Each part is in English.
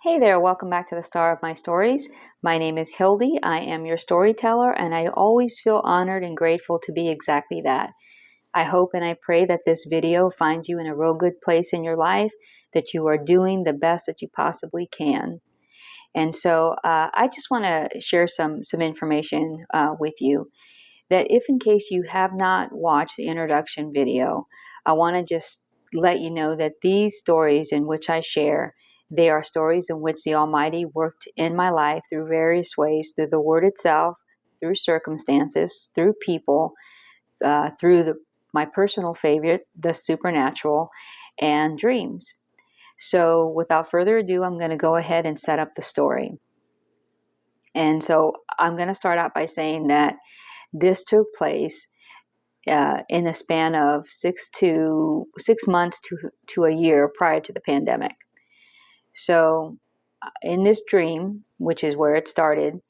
Hey there, welcome back to the Star of My Stories. My name is Hildy. I am your storyteller, and I always feel honored and grateful to be exactly that. I hope and I pray that this video finds you in a real good place in your life, that you are doing the best that you possibly can. And so I just want to share some information with you that if in case you have not watched the introduction video, I want to just let you know that these stories in which I share, they are stories in which the Almighty worked in my life through various ways, through the Word itself, through circumstances, through people, my personal favorite, the supernatural, and dreams. So without further ado, I'm going to go ahead and set up the story. And so I'm going to start out by saying that this took place in a span of 6 months to a year prior to the pandemic. So in this dream, which is where it started,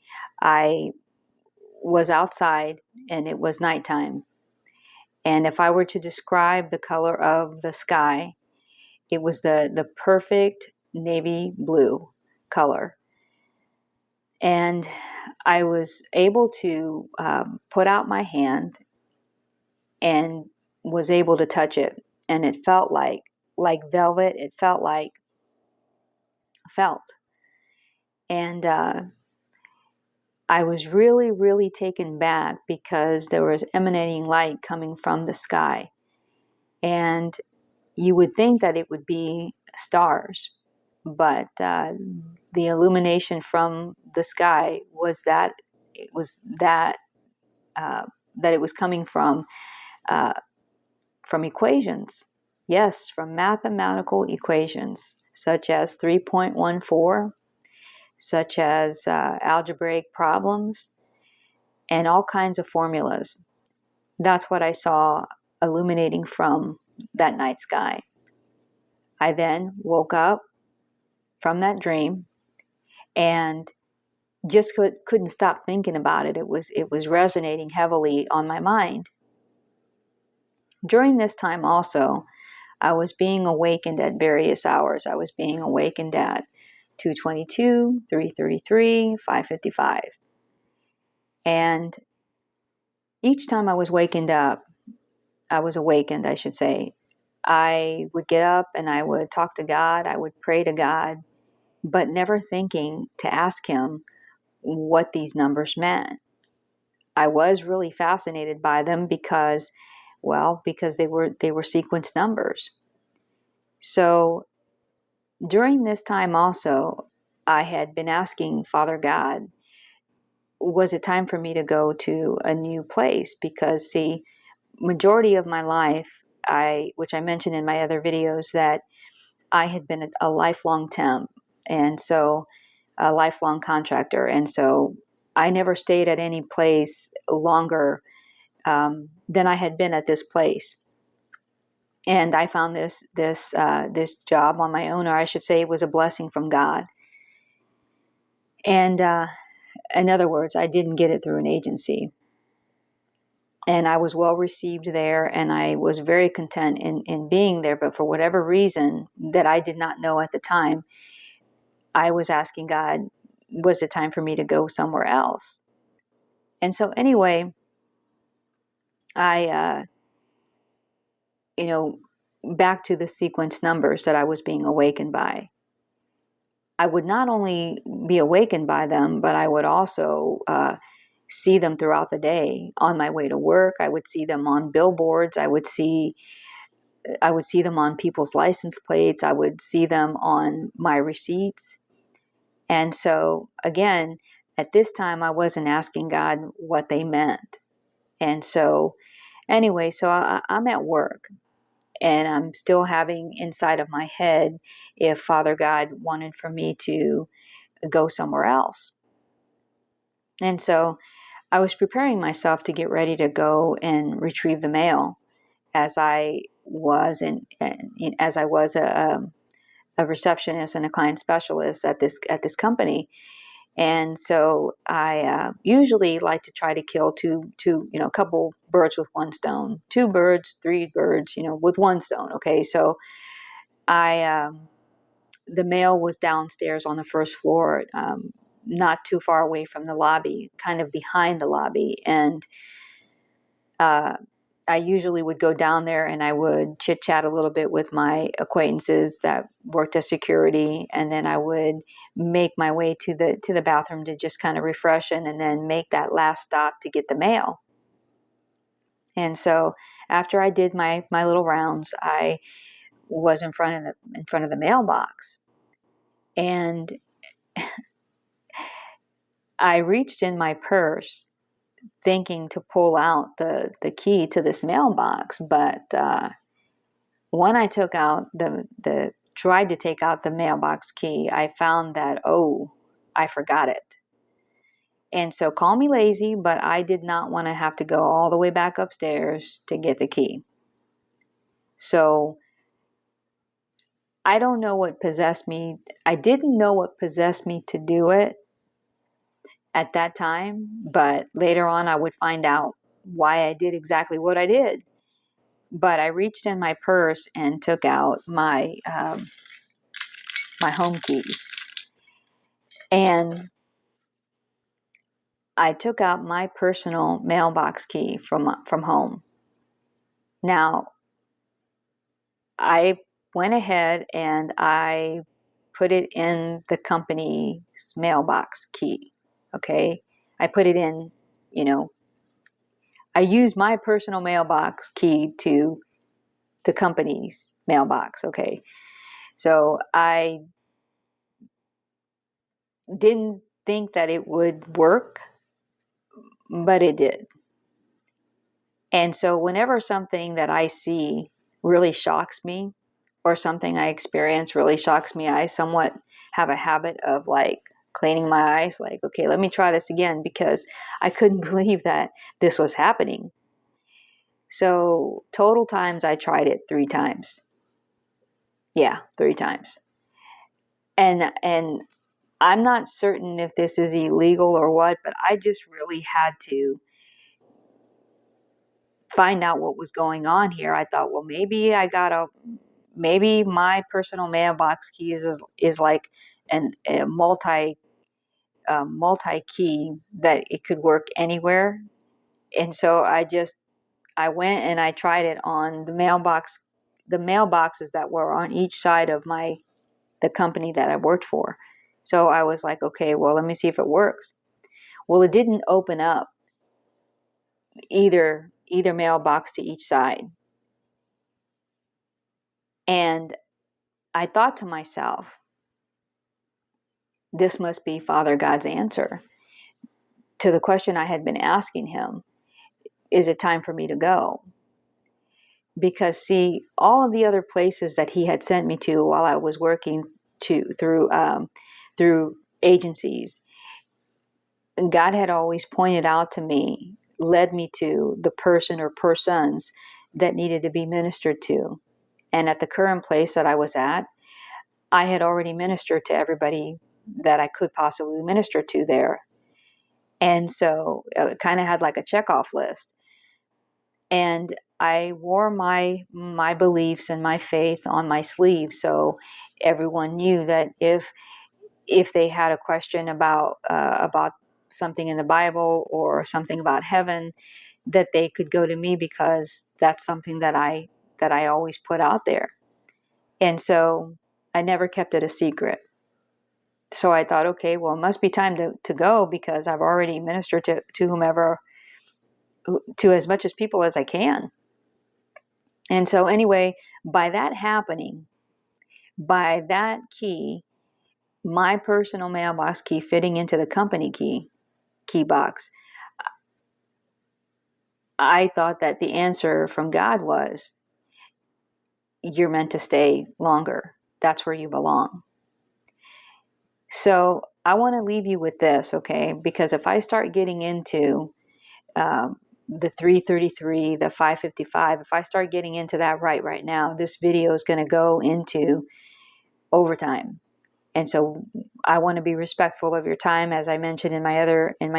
I was outside and it was nighttime. And if I were to describe the color of the sky, it was the perfect navy blue color. And I was able to put out my hand and was able to touch it. And it felt like velvet. It felt like felt. And I was really, really taken back because there was emanating light coming from the sky. And you would think that it would be stars, but the illumination from the sky was that it was that it was coming from equations. Yes, from mathematical equations such as 3.14, such as algebraic problems, and all kinds of formulas. That's what I saw illuminating from that night sky. I then woke up from that dream and just couldn't stop thinking about it. It was resonating heavily on my mind. During this time also, I was being awakened at various hours. I was being awakened at 2:22, 3:33, 5:55. And each time I was awakened, I should say, I would get up and I would talk to God, I would pray to God, but never thinking to ask him what these numbers meant. I was really fascinated by them because they were sequence numbers. So during this time also, I had been asking Father God, was it time for me to go to a new place? Because see, majority of my life, which I mentioned in my other videos, that I had been a lifelong temp, and so a lifelong contractor, and so I never stayed at any place longer than I had been at this place. And I found this job on my own, or I should say, it was a blessing from God. And in other words, I didn't get it through an agency. And I was well received there, and I was very content in being there. But for whatever reason that I did not know at the time, I was asking God, was it time for me to go somewhere else? And so anyway, I, back to the sequence numbers that I was being awakened by. I would not only be awakened by them, but I would also see them throughout the day on my way to work. I would see them on billboards. I would see them on people's license plates. I would see them on my receipts. And so again, at this time, I wasn't asking God what they meant. And so anyway, so I'm at work, and I'm still having inside of my head if Father God wanted for me to go somewhere else. And so I was preparing myself to get ready to go and retrieve the mail, as I was a receptionist and a client specialist at this company. And so I usually like to try to kill a couple birds with one stone, 2 birds, 3 birds, with one stone. Okay, so I the mail was downstairs on the first floor, not too far away from the lobby, kind of behind the lobby. And I usually would go down there and I would chit chat a little bit with my acquaintances that worked as security, and then I would make my way to the bathroom to just kind of refresh and then make that last stop to get the mail. And so after I did my little rounds, I was in front of the mailbox, and I reached in my purse thinking to pull out the key to this mailbox, but when I took out tried to take out the mailbox key, I found that, oh, I forgot it. And so call me lazy, but I did not want to have to go all the way back upstairs to get the key. So I don't know what possessed me. I didn't know what possessed me to do it at that time, but later on I would find out why I did exactly what I did. But I reached in my purse and took out my home keys, and I took out my personal mailbox key from home. Now, I went ahead and I put it in the company's mailbox key. Okay, I put it in. I used my personal mailbox key to the company's mailbox. Okay, so I didn't think that it would work, but it did. And so whenever something that I see really shocks me, or something I experience really shocks me, I somewhat have a habit of like cleaning my eyes, like, okay, let me try this again, because I couldn't believe that this was happening. So total times I tried it 3 times. Yeah, 3 times. And I'm not certain if this is illegal or what, but I just really had to find out what was going on here. I thought, well, maybe my personal mailbox key is like a multi key, that it could work anywhere. And so I went and I tried it on the mailboxes that were on each side of the company that I worked for. So I was like, okay, well, let me see if it works. Well, it didn't open up either mailbox to each side. And I thought to myself, this must be Father God's answer to the question I had been asking him. Is it time for me to go? Because see, all of the other places that he had sent me to while I was working through agencies, God had always pointed out to me, led me to the person or persons that needed to be ministered to. And at the current place that I was at, I had already ministered to everybody that I could possibly minister to there. And so it kind of had like a checkoff list. And I wore my beliefs and my faith on my sleeve, so everyone knew that if they had a question about something in the Bible or something about heaven, that they could go to me, because that's something that I always put out there. And so I never kept it a secret. So I thought, okay, well, it must be time to go, because I've already ministered to whomever, to as much as people as I can. And so anyway, by that happening, by that key, my personal mailbox key fitting into the company key box, I thought that the answer from God was, you're meant to stay longer. That's where you belong. So I want to leave you with this, okay? Because if I start getting into the 333, the 555, if I start getting into that right now, this video is going to go into overtime. And so I want to be respectful of your time. As I mentioned in my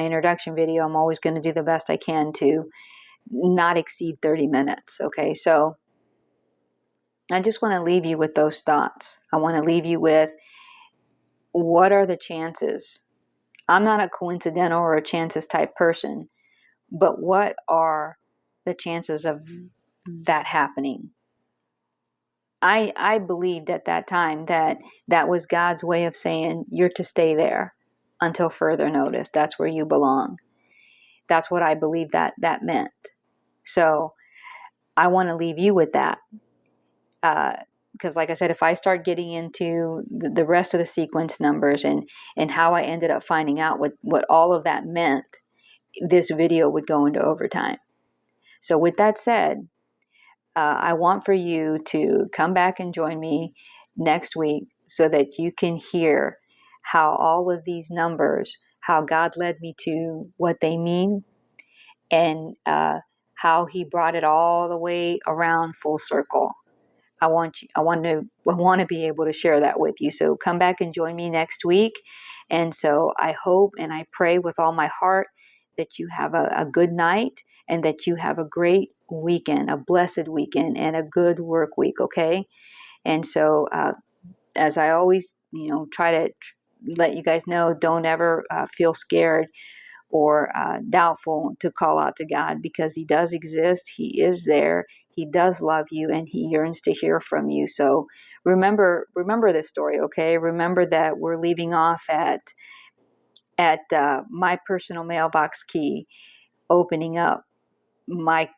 introduction video, I'm always going to do the best I can to not exceed 30 minutes. Okay, so I just want to leave you with those thoughts. I want to leave you with, what are the chances? I'm not a coincidental or a chances type person, but what are the chances of that happening? I believed at that time that that was God's way of saying, you're to stay there until further notice. That's where you belong. That's what I believe that meant. So I want to leave you with that. Because like I said, if I start getting into the rest of the sequence numbers and how I ended up finding out what all of that meant, this video would go into overtime. So with that said, I want for you to come back and join me next week so that you can hear how all of these numbers, how God led me to what they mean, and how He brought it all the way around full circle. I want to be able to share that with you. So come back and join me next week. And so I hope and I pray with all my heart that you have a good night and that you have a great weekend, a blessed weekend, and a good work week. Okay. And so, as I always, try to let you guys know, don't ever feel scared or doubtful to call out to God, because He does exist. He is there. He does love you, and He yearns to hear from you. So remember this story, okay? Remember that we're leaving off at my personal mailbox key, opening up my,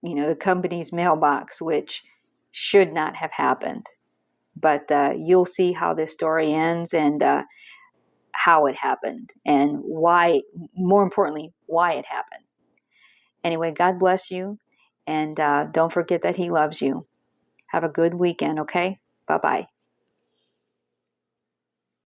the company's mailbox, which should not have happened. But you'll see how this story ends, and how it happened, and why, more importantly, why it happened. Anyway, God bless you, and don't forget that He loves you. Have a good weekend, okay? Bye-bye.